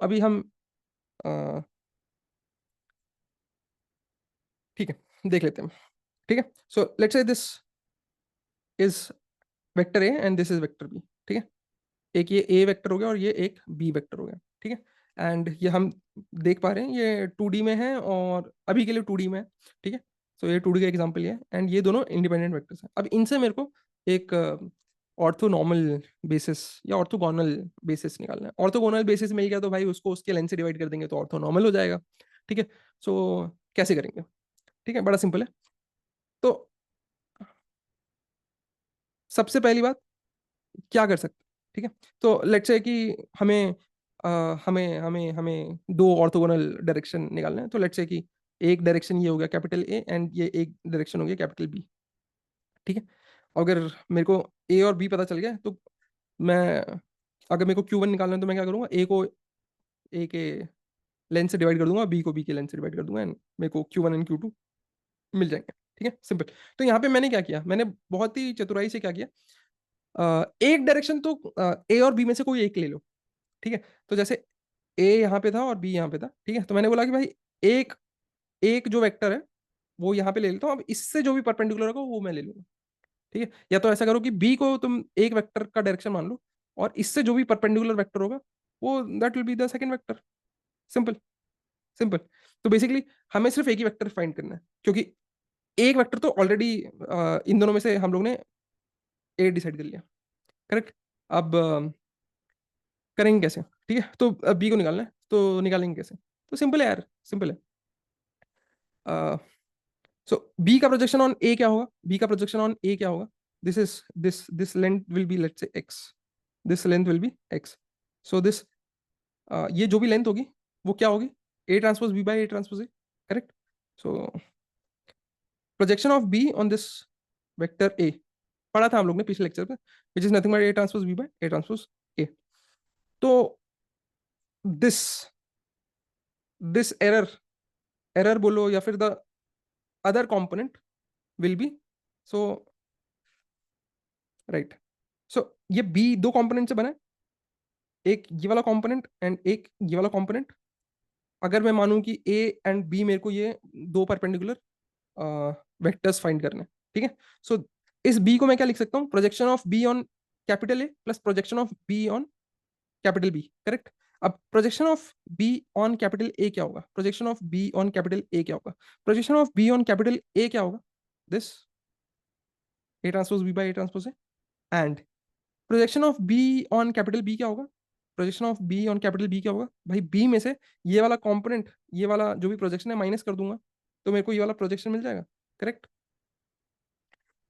अभी हम ठीक है देख लेते हैं, ठीक है। So let's say this is vector a and this is vector b, ठीक है। एक ये ए वेक्टर हो गया और ये एक बी वेक्टर हो गया, ठीक है। एंड ये हम देख पा रहे हैं ये 2D में है, और अभी के लिए 2D में है, ठीक है। सो ये 2D का एग्जांपल ये है, एंड ये दोनों इंडिपेंडेंट वेक्टर्स हैं। अब इनसे मेरे को एक ऑर्थोनॉर्मल बेसिस या ऑर्थोगोनल बेसिस निकालना है। ऑर्थोगोनल बेसिस मिल गया तो भाई उसको उसके लेंथ से डिवाइड कर देंगे तो ऑर्थोनॉर्मल हो जाएगा, ठीक है। सो कैसे करेंगे, ठीक है, बड़ा सिंपल है। तो सबसे पहली बात क्या कर सकते हैं, ठीक है। तो लेट्स से कि हमें हमें हमें हमें दो ऑर्थोगोनल डायरेक्शन निकालना है। तो लेट्स से कि एक डायरेक्शन ये हो गया कैपिटल ए, एंड ये एक डायरेक्शन हो गया कैपिटल बी, ठीक है। अगर मेरे को ए और बी पता चल गया तो मैं, अगर मेरे को क्यू वन निकालना है तो मैं क्या करूंगा, ए को ए के लेंथ से डिवाइड कर दूंगा, बी को बी के लेंथ से डिवाइड कर दूंगा, एंड मेरे को Q one and Q two मिल जाएंगे, ठीक है, सिंपल। तो यहाँ पे मैंने क्या किया, मैंने बहुत ही चतुराई से क्या किया, एक डायरेक्शन तो ए और बी में से कोई एक ले लो, ठीक है। तो जैसे ए यहाँ पे था और बी यहाँ पे था, ठीक है। तो मैंने बोला कि भाई एक एक जो वेक्टर है वो यहाँ पे ले लेता हूँ, अब इससे जो भी परपेंडिकुलर होगा वो मैं ले लूंगा, ठीक है। या तो ऐसा करो कि बी को तुम एक वेक्टर का डायरेक्शन मान लो, और इससे जो भी परपेंडिकुलर वेक्टर होगा वो that will be the second vector, simple simple. तो बेसिकली हमें सिर्फ एक ही वेक्टर फाइंड करना है, क्योंकि एक वेक्टर तो ऑलरेडी इन दोनों में से हम लोग ने ए डिसाइड कर लिया, करेक्ट। अब करेंगे कैसे, ठीक है। तो अब बी को निकालना है, तो निकालेंगे कैसे, तो सिंपल है यार, सिंपल है। सो बी का प्रोजेक्शन ऑन ए क्या होगा, बी का प्रोजेक्शन ऑन ए क्या होगा, this is this length will be let's say x, this length will be x. So this ये जो भी लेंथ होगी वो क्या होगी, a transpose B by A transpose a, correct. So projection of B on this vector a पढ़ा था हम लोग ने पिछले लेक्चर में, which is nothing but A transpose B by A transpose A. तो दिस दिस एरर बोलो या फिर the other component will be, so right. So ये बी दो कंपोनेंट से बना है, एक ये वाला कंपोनेंट एंड एक ये वाला कंपोनेंट। अगर मैं मानूं कि ए एंड बी मेरे को ये दो परपेंडिकुलर वेक्टर्स फाइंड करने हैं, ठीक है। सो इस बी को मैं क्या लिख सकता हूँ, projection of B on capital A plus projection of B on capital B, correct. अब projection of B on capital A क्या होगा, projection of B on capital A क्या होगा, projection of B on capital A क्या होगा, this A transpose B by A transpose A. And projection of B on capital B क्या होगा, projection of B on capital B क्या होगा, भाई B में से ये वाला कंपोनेंट, ये वाला जो भी प्रोजेक्शन है माइनस कर दूंगा तो मेरे को ये वाला प्रोजेक्शन मिल जाएगा, correct.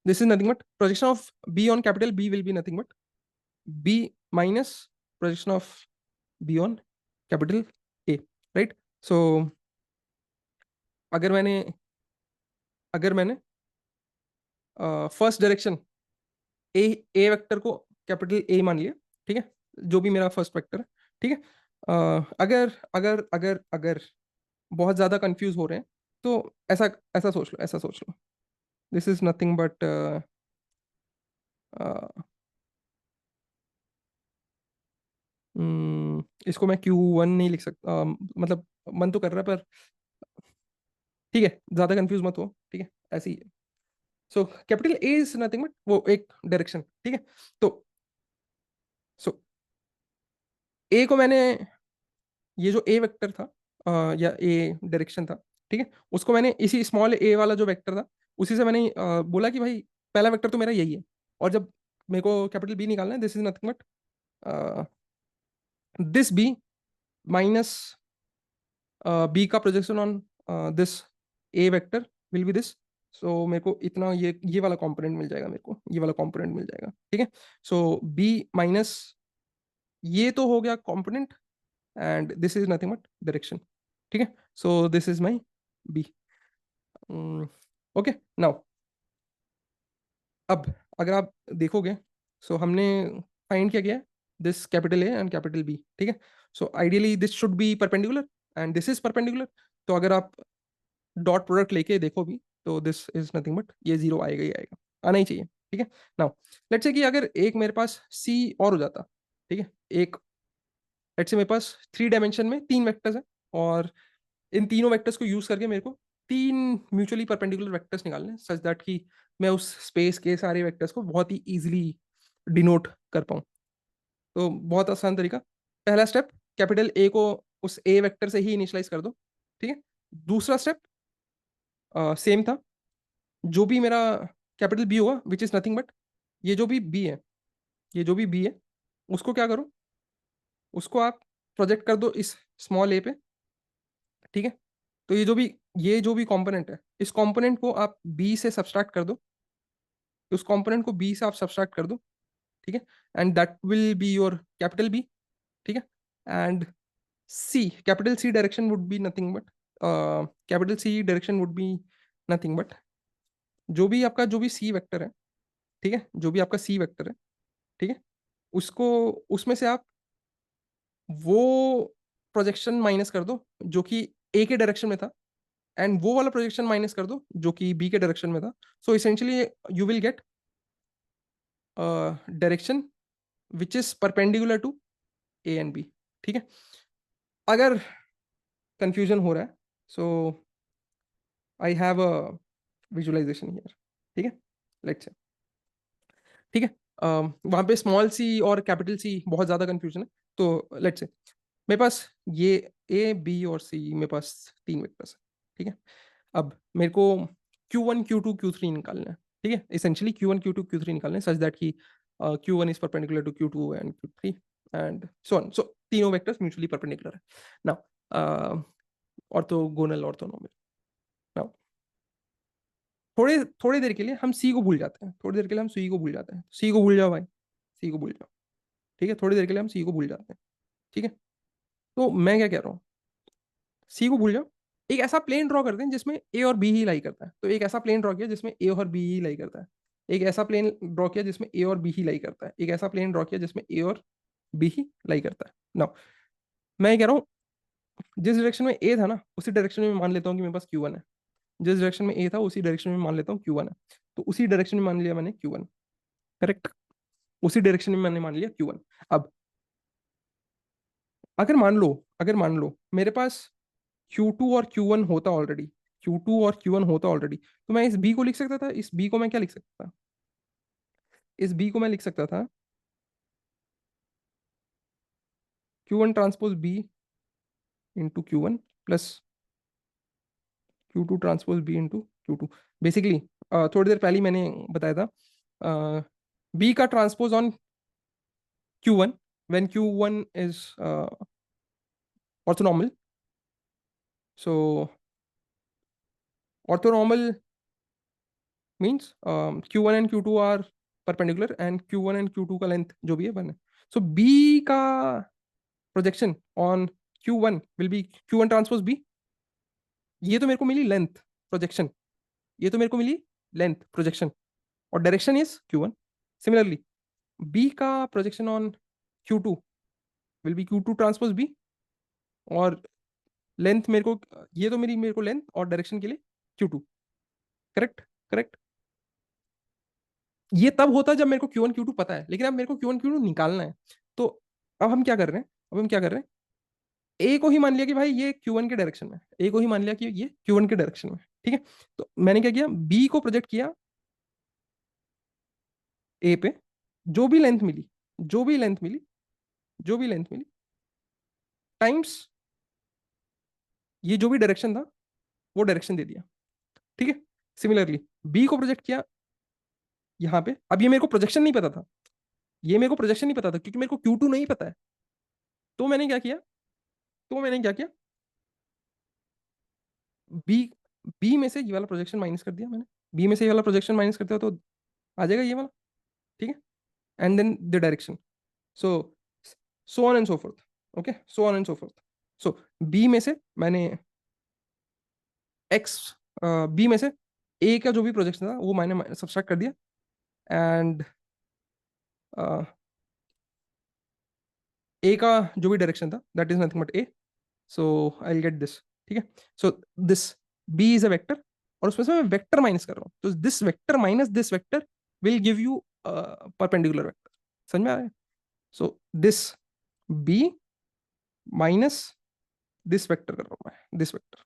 This is nothing but projection of B on capital B will be nothing but B minus projection of B on capital A, right. So अगर मैंने अगर मैंने first direction A A vector को capital A मान लिया, ठीक है, जो भी मेरा फर्स्ट वेक्टर है, ठीक है। अगर अगर अगर अगर बहुत ज्यादा कंफ्यूज हो रहे हैं तो ऐसा ऐसा सोच लो, ऐसा सोच लो, दिस इज नथिंग बट इसको मैं Q1 नहीं लिख सकता, मतलब मन तो कर रहा है पर ठीक है, ज्यादा कंफ्यूज मत हो, ठीक है, ऐसे ही है। So capital A is nothing but वो एक डायरेक्शन, ठीक है। तो सो ए को मैंने, ये जो ए वेक्टर था या ए डायरेक्शन था, ठीक है, उसको मैंने इसी स्मॉल ए वाला जो वेक्टर था उसी से मैंने बोला कि भाई पहला वेक्टर तो मेरा यही है, और जब मेरे को कैपिटल बी निकालना है, this is nothing but this B minus B का projection on this A vector will be this. So मेरे को इतना ये वाला कंपोनेंट मिल जाएगा, मेरे को ये वाला कंपोनेंट मिल जाएगा, ठीक है। सो बी माइनस ये तो हो गया component, and this is nothing but direction, ठीक है। So this is my b. Okay now, अब अगर आप देखोगे, सो हमने फाइंड किया गया this capital A and capital B, ठीक है। So ideally this should be perpendicular and this is perpendicular. तो अगर आप डॉट प्रोडक्ट लेके देखो भी, तो दिस इज नथिंग बट ये जीरो आएगा ही आएगा, आना ही चाहिए, ठीक है। नाउ लेट्स से कि अगर एक मेरे पास सी और हो जाता, ठीक है, एक लेट्स से मेरे पास 3 डायमेंशन में 3 वेक्टर्स हैं, और इन तीनों वेक्टर्स को यूज करके मेरे को 3 म्यूचुअली परपेंडिकुलर वेक्टर्स निकालने सच दैट कि मैं उस स्पेस के सारे वेक्टर्स को बहुत ही इजीली डिनोट कर पाऊँ। तो बहुत आसान तरीका, पहला स्टेप, कैपिटल ए को उस ए वेक्टर से ही इनिशियलाइज कर दो, ठीक है। दूसरा स्टेप सेम था, जो भी मेरा कैपिटल बी होगा विच इज नथिंग बट ये जो भी बी है, ये जो भी बी है उसको क्या करो, उसको आप प्रोजेक्ट कर दो इस स्मॉल ए पे, ठीक है। तो ये जो भी कंपोनेंट है, इस कंपोनेंट को आप बी से सब्सट्रैक्ट कर दो, उस कंपोनेंट को बी से आप सब्सट्रैक्ट कर दो, ठीक है, and that will be your capital B, ठीक है। And C, capital C direction would be nothing but capital C direction would be nothing but जो भी सी वेक्टर है, ठीक है, जो भी आपका सी वेक्टर है, ठीक है, उसको उसमें से आप वो प्रोजेक्शन माइनस कर दो जो कि ए के डायरेक्शन में था, एंड वो वाला प्रोजेक्शन माइनस कर दो जो कि बी के डायरेक्शन में था। So essentially you will get direction which is perpendicular to A and B, ठीक है। अगर कंफ्यूजन हो रहा है, so I have a visualization here, ठीक है, लेट्स से, ठीक है। वहां पे स्मॉल सी और कैपिटल सी बहुत ज्यादा कंफ्यूजन है, तो लेट्स से मेरे पास ये ए बी और सी, मेरे पास 3 वेक्टर्स है, ठीक है। अब मेरे को Q1 Q2 Q3 निकालना है, ठीक है, इसेंशियली Q1 Q2 Q3 निकालना है सच दैट कि Q1 is perpendicular to Q2 and Q3 and so on. So तीनों वेक्टर्स म्यूचुअली परपेंडिकुलर है। Now orthogonal orthonormal. नाउ थोड़े थोड़ी देर के लिए हम सी को भूल जाते हैं, थोड़ी देर के लिए हम सी को भूल जाते हैं, सी को भूल जाओ भाई, सी को भूल जाओ, ठीक है, थोड़ी देर के लिए हम सी को भूल जाते हैं, ठीक है। तो मैं क्या कह रहा हूँ, सी को भूल जाओ, एक ऐसा प्लेन ड्रॉ करते हैं जिसमें ए और बी ही लाई करता है। तो एक ऐसा प्लेन ड्रॉ किया जिसमें ए और बी ही लाई करता है, एक ऐसा प्लेन ड्रॉ किया जिसमें ए और बी ही लाई करता है, एक ऐसा प्लेन ड्रॉ किया जिसमें ए और बी ही लाई करता है। नाउ मैं कह रहा हूँ, जिस डायरेक्शन में ए था ना उसी डायरेक्शन में मान लेता हूँ कि मेरे पास Q1 है, जिस डायरेक्शन में ए था उसी डायरेक्शन में मान लेता हूँ Q1 है, तो उसी डायरेक्शन में मान लिया मैंने Q1, करेक्ट, उसी डायरेक्शन में मैंने मान लिया Q1। अब अगर मान लो मेरे पास Q2 और Q1 होता ऑलरेडी, Q2 और Q1 होता ऑलरेडी, तो मैं इस बी को लिख सकता था, इस बी को मैं क्या लिख सकता था, इस बी को मैं लिख सकता था Q1 transpose B into Q1 plus Q2 transpose B into Q2। Basically थोड़ी देर पहले ही मैंने बताया था बी का transpose on Q1 when Q1 is orthonormal। So orthonormal means Q1 and Q2 are perpendicular and Q1 and Q2 का length जो भी है 1 है। So B का projection on Q1 will be Q1 transpose B। ये तो मेरे को मिली लेंथ प्रोजेक्शन, ये तो मेरे को मिली लेंथ प्रोजेक्शन, और direction is Q1। Similarly B का projection on Q2 will be Q2 transpose B, और लेंथ मेरे को, ये तो मेरे को लेंथ और डायरेक्शन के लिए Q2, करेक्ट, करेक्ट। ये तब होता है जब मेरे को Q1 Q2 पता है, लेकिन अब मेरे को Q1 Q2 निकालना है। तो अब हम क्या कर रहे हैं, अब हम क्या कर रहे हैं, ए को ही मान लिया कि भाई ये Q1 के डायरेक्शन में, ए को ही मान लिया कि ये Q1 के डायरेक्शन में, ठीक है। तो मैंने क्या किया, बी को प्रोजेक्ट किया ए पे, जो भी लेंथ मिली, जो भी लेंथ मिली, जो भी लेंथ मिली, टाइम्स ये जो भी डायरेक्शन था वो डायरेक्शन दे दिया, ठीक है। सिमिलरली बी को प्रोजेक्ट किया यहाँ पे। अब ये मेरे को प्रोजेक्शन नहीं पता था, ये मेरे को प्रोजेक्शन नहीं पता था क्योंकि मेरे को Q2 नहीं पता है। तो मैंने क्या किया, तो मैंने क्या किया, बी बी में से ये वाला प्रोजेक्शन माइनस कर दिया मैंने, बी में से ये वाला प्रोजेक्शन माइनस करते हो तो आ जाएगा ये वाला, ठीक है। And then the direction, so so on and so forth, okay, so on and so forth. So B में से मैंने एक्स, बी में से ए का जो भी प्रोजेक्शन था वो मैंने सब्सट्रैक्ट कर दिया, एंड ए का जो भी डायरेक्शन था that is nothing but A, so I will get this, ठीक है। So this B is a vector, और उसमें से मैं वेक्टर माइनस कर रहा हूँ, तो this vector minus this vector will give you perpendicular vector. समझ में आ रहा है? So this B minus this vector कर रहा हूँ मैं, दिस वेक्टर,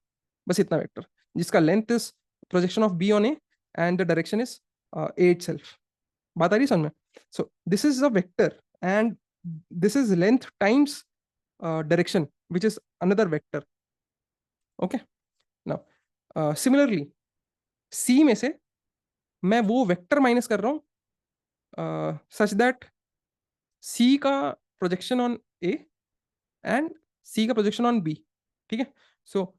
बस इतना वेक्टर जिसका length is projection of B on A and the direction is A itself. बात आ रही समझ में? So this is a vector and this is length times direction which is another vector, okay. Now similarly C में से मैं वो vector minus कर रहा हूँ सच दैट सी का प्रोजेक्शन ऑन ए एंड सी का प्रोजेक्शन ऑन बी, ठीक है। सो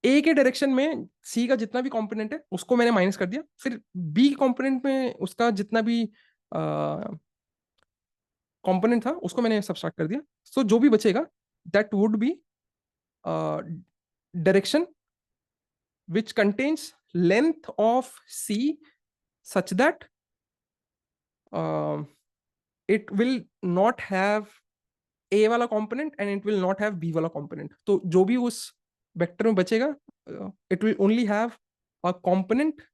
ए के डायरेक्शन में सी का जितना भी कंपोनेंट है उसको मैंने माइनस कर दिया, फिर बी कंपोनेंट में उसका जितना भी कंपोनेंट था उसको मैंने सब्सट्रैक्ट कर दिया। सो जो भी बचेगा that would B direction which contains length of C such that uh, it will not have A वाला component and it will not have B वाला component। तो जो भी उस वेक्टर में बचेगा it will only have a component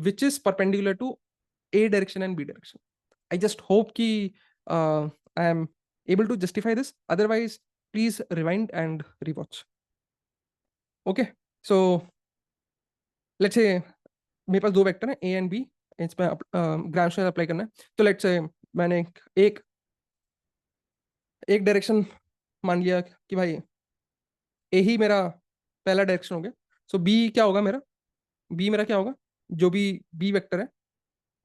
which is perpendicular to A direction and B direction। I just hope कि I am able to justify this, otherwise please rewind and rewatch। Okay, so let's say मेरे पास दो vector हैं ए and B, इसमें ग्राम apply करना है। तो let's से मैंने एक एक डायरेक्शन मान लिया कि भाई ए ही मेरा पहला डायरेक्शन हो गया। सो बी क्या होगा मेरा, बी मेरा क्या होगा, जो भी बी वेक्टर है,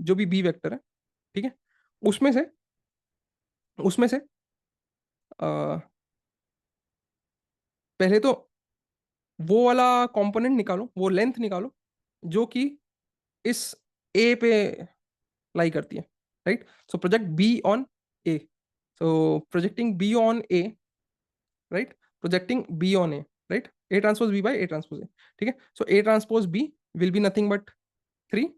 जो भी बी वेक्टर है, ठीक है, उसमें से उसमें से अ, पहले तो वो वाला कंपोनेंट निकालो, वो लेंथ निकालो जो कि इस ए पे लाई करती है, right. So project B on A, so projecting B on A, right, projecting B on A, right, A transpose B by A transpose A, ठीक है। So A transpose B will be nothing but 3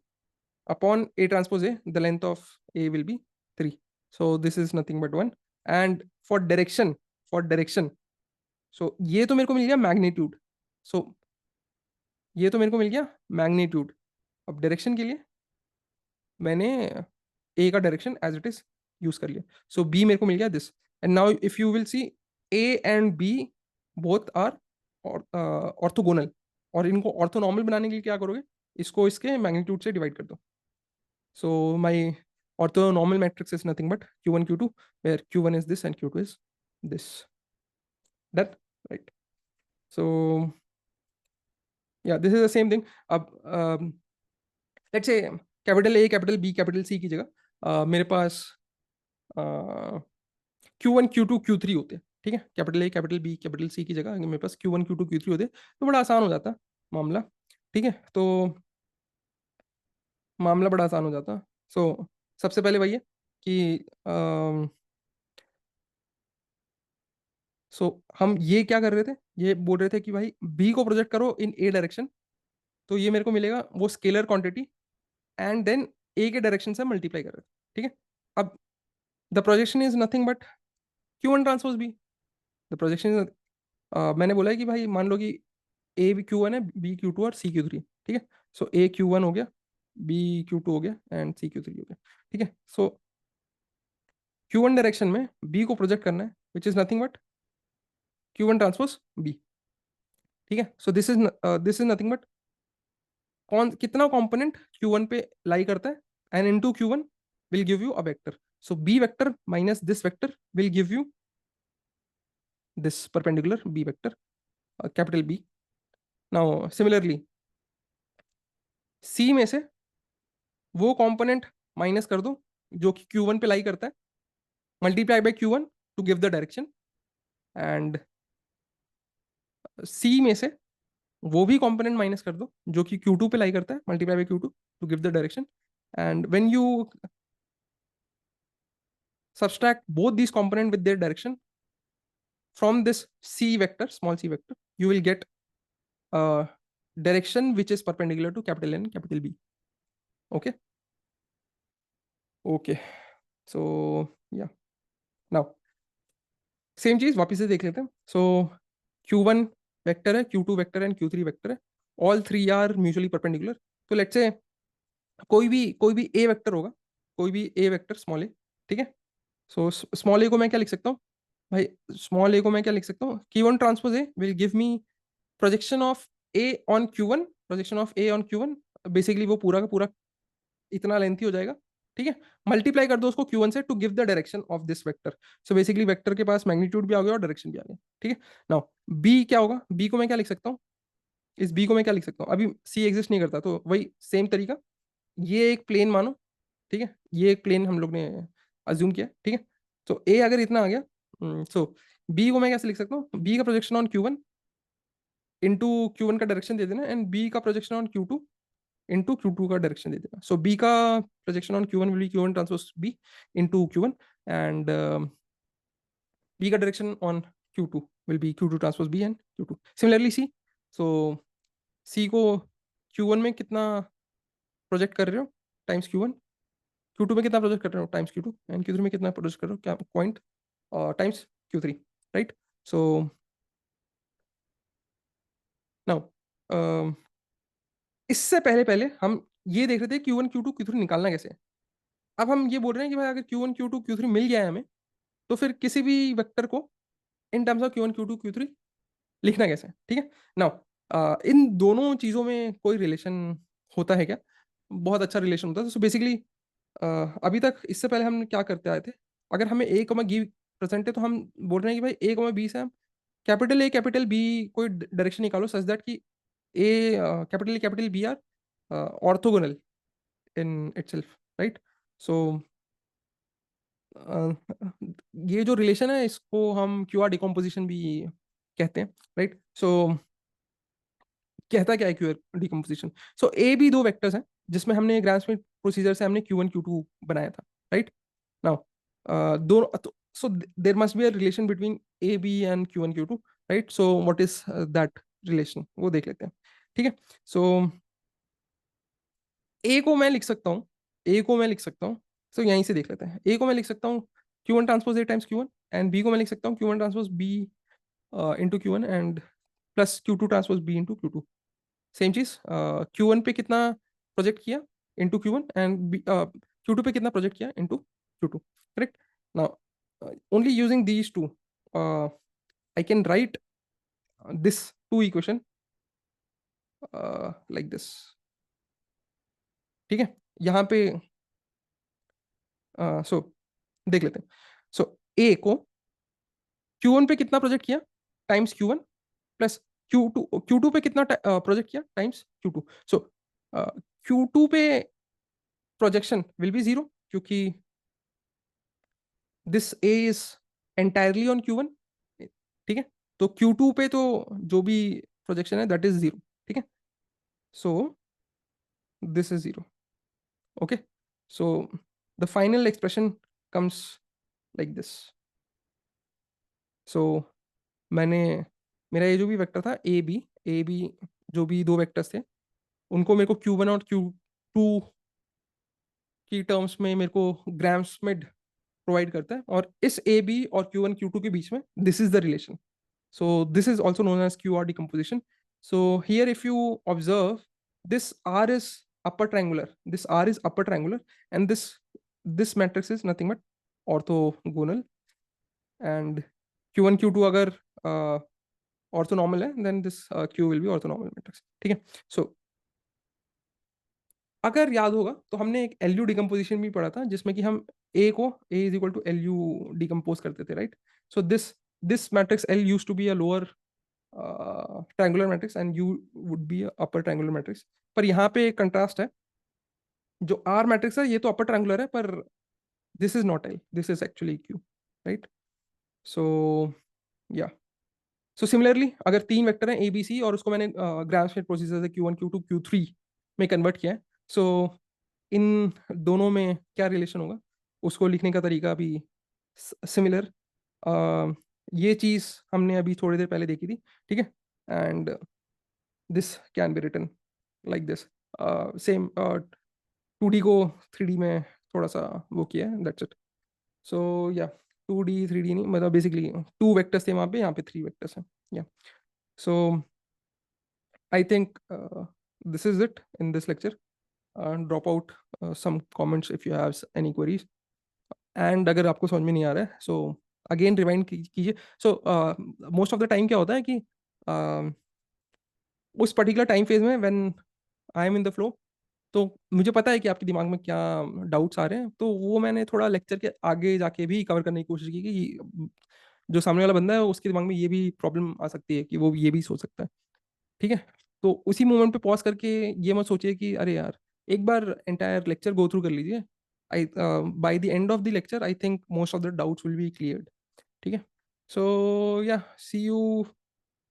upon a transpose a, the length of a will be 3, so this is nothing but 1। and for direction so ये तो मेरे को मिल गया magnitude, so ये तो मेरे को मिल गया मैग्नीट्यूड। अब डायरेक्शन के लिए मैंने ए का direction as it is use कर लिया, सो बी मेरे को मिल गया this. And now if you will see A and B both are orthogonal, और इनको ऑर्थोनॉर्मल बनाने के लिए क्या करोगे, इसको इसके मैग्नीट्यूड से डिवाइड कर दो। सो माई orthonormal matrix is nothing but q1 q2, where q1 is this and q2 is this, that, right? So yeah, this is the same thing। अब let's say capital A capital B capital C की जगह मेरे पास Q1 Q2 Q3 होते हैं, ठीक है। Capital A capital B capital C की जगह अगर मेरे पास Q1 Q2 Q3 होते तो बड़ा आसान हो जाता मामला, ठीक है। तो मामला बड़ा आसान हो जाता। सो सबसे पहले वही है कि हम ये क्या कर रहे थे, ये बोल रहे थे कि भाई बी को प्रोजेक्ट करो इन ए डायरेक्शन, तो ये मेरे को मिलेगा वो स्केलर क्वांटिटी, एंड देन ए के डायरेक्शन से मल्टीप्लाई कर रहे थे, ठीक है। अब the projection is nothing but Q1 transpose B. The projection is मैंने बोला है कि भाई मान लो कि ए भी Q1 है, बी Q2 और सी Q3, ठीक है। सो ए Q1 हो गया, बी Q2 हो गया एंड सी Q3 हो गया, ठीक है। सो Q1 डायरेक्शन में बी को प्रोजेक्ट करना है विच is nothing but Q1 transpose B. ठीक है, so this is nothing but कौन कितना कंपोनेंट Q1 पे लाई करता है, and into Q1 will give you a vector. So B vector minus this vector will give you this perpendicular B vector, capital B. Now similarly C में से वो component minus कर दो जो कि Q1 पे लाई करता है, multiply by Q1 to give the direction, and C में से वो भी कंपोनेंट माइनस कर दो जो कि Q2 पे लाई करता है, multiply by Q2 to give the direction, and when you subtract both these component with their direction from this C vector, small c vector, you will get a direction which is perpendicular to capital N, capital B. Okay. Okay. So yeah. Now same चीज वापस से देख लेते हैं. सो Q1 vector है, Q2 vector है, and Q3 vector है. All three are mutually perpendicular. तो लेट्स से कोई भी ए वेक्टर होगा, कोई भी ए वेक्टर स्मॉल ए. ठीक है. सो स्मॉल ए को मैं क्या लिख सकता हूँ भाई, स्मॉल ए को मैं क्या लिख सकता हूँ, Q1 transpose A will give me projection of A on Q1, projection of A on Q1. Basically वो पूरा का पूरा इतना लेंथी हो जाएगा. ठीक है. मल्टीप्लाई कर दो उसको Q1 से to give the direction of this vector. So basically vector के पास मैग्नीट्यूड भी आ गया और डायरेक्शन भी आ गया. ठीक है. नाउ बी क्या होगा, बी को मैं क्या लिख सकता हूँ, इस बी को मैं क्या लिख सकता हूँ, अभी सी एग्जिस्ट नहीं करता तो वही सेम तरीका, ये एक प्लेन मानो. ठीक है, ये एक प्लेन हम लोग ने अज्यूम किया. ठीक है. तो ए अगर इतना आ गया, सो बी को मैं कैसे लिख सकता हूँ, बी का projection on Q1 into Q1 का डायरेक्शन दे देना, एंड बी का projection on Q2 into Q2 का डायरेक्शन दे देना. सो बी का projection on Q1 will B Q1 transpose B into Q1, and B का direction on Q2 will be Q2 transpose B and Q2. Similarly C. So C को Q1 में कितना project कर रहे हो टाइम्स Q1, Q2 में कितना project कर रहे हो टाइम्स Q2, एंड Q3 में कितना प्रोजेक्ट कर रहे हो क्या point times Q3. Right. So now इससे पहले पहले हम ये देख रहे थे Q1 Q2 Q3 निकालना कैसे. अब हम ये बोल रहे हैं कि भाई अगर Q1 Q2 Q3 मिल गया है हमें, तो फिर किसी भी वेक्टर को in terms of Q1 Q2 Q3 लिखना कैसे है. ठीक है. नाउ इन दोनों चीजों में कोई रिलेशन होता है क्या, बहुत अच्छा रिलेशन होता है. सो बेसिकली अभी तक इससे पहले हम क्या करते आए थे, अगर हमें ए कॉमा बी प्रेजेंट है तो हम बोल रहे हैं कि भाई ए कॉमा बी से हम कैपिटल ए कैपिटल बी कोई डायरेक्शन निकालो सच दैट कि A capital A capital B are orthogonal in itself. Right. So ये जो रिलेशन है इसको हम क्यूआर डिकम्पोजिशन भी कहते हैं. राइट. सो कहता क्या है QR decomposition. So A B दो वेक्टर्स हैं जिसमें हमने ग्राम स्मिथ प्रोसीजर से हमने Q1 Q2 बनाया था. राइट. नाउ दोनों, so there must be a relation between A, B and Q1 Q2. Right. So what is that relation, वो देख लेते हैं. ठीक है. सो ए को मैं लिख सकता हूँ, ए को मैं लिख सकता हूँ, सो यहीं से देख लेते हैं. ए को मैं लिख सकता हूँ Q1 transpose A times Q1, and B को मैं लिख सकता हूँ Q1 transpose B into Q1 and plus Q2 transpose B into Q2. Same चीज Q1 पे कितना प्रोजेक्ट किया इंटू Q1, एंड Q2 पे कितना प्रोजेक्ट किया into Q2. Correct. Now only using these two I can write this two equation like this. ठीक है. यहाँ पे सो देख लेते हैं. सो ए को Q1 पे कितना प्रोजेक्ट किया टाइम्स Q1 प्लस Q2 पे कितना प्रोजेक्ट किया टाइम्स Q2. सो Q2 पे प्रोजेक्शन विल बी जीरो क्योंकि this A is entirely on Q1. ठीक है. तो Q2 पे तो जो भी प्रोजेक्शन है दैट इज जीरो. ठीक है. So this is zero. Okay. So the final expression comes like this. So मैंने मेरा ये जो भी वेक्टर था ए बी जो भी दो वेक्टर्स थे उनको मेरे को Q1 और Q2 की टर्म्स में मेरे को ग्राम स्मिथ प्रोवाइड करता है, और इस ए बी और Q1 Q2 के बीच में this is the relation. So this is also known as QR decomposition. So here if you observe, this R is upper triangular. This R is upper triangular, and this matrix is nothing but orthogonal. And Q1 Q2 अगर orthonormal है then this Q will be orthonormal matrix, ठीक है। सो अगर याद होगा तो हमने एक एलयू डिकम्पोजिशन भी पढ़ा था जिसमें कि हम ए को A is equal to L U decompose करते थे, right. So this this matrix L used to be a lower triangular matrix and U would be upper triangular matrix. पर यहाँ पे एक कंट्रास्ट है, जो आर मैट्रिक्स है ये तो अपर ट्रायंगुलर है, पर this is not L, this is actually Q, right. So yeah so similarly अगर तीन वेक्टर हैं ए बी सी और उसको मैंने ग्राफ स्टेट प्रोसीजर से Q1 Q2 Q3 में कन्वर्ट किया है, सो इन दोनों में क्या रिलेशन होगा उसको लिखने का तरीका भी सिमिलर। ये चीज़ हमने अभी थोड़ी देर पहले देखी थी, ठीक है। And this can be written like this, same 2D को 3D में थोड़ा सा वो किया है, दैट्स इट। सो या 2D 3D नहीं, मतलब बेसिकली टू वेक्टर्स थे वहाँ पे, यहाँ पे थ्री वेक्टर्स हैं, yeah. So I think this is it in this lecture. Drop out some comments if you have any queries. And अगर आपको समझ में नहीं आ रहा है, so again rewind कीजिए। So most of the time क्या होता है कि उस पर्टिकुलर टाइम फेज में when I am in the flow, तो मुझे पता है कि आपके दिमाग में क्या डाउट्स आ रहे हैं, तो वो मैंने थोड़ा लेक्चर के आगे जाके भी कवर करने की कोशिश की कि जो सामने वाला बंदा है उसके दिमाग में ये भी प्रॉब्लम आ सकती है कि वो ये भी सोच सकता है, ठीक है। तो उसी मोमेंट पे पॉज करके ये मत सोचिए कि अरे यार, एक बार एंटायर लेक्चर गो थ्रू कर लीजिए। I by the end of the lecture I think most of the doubts will be cleared, ठीक है। सो या सी यू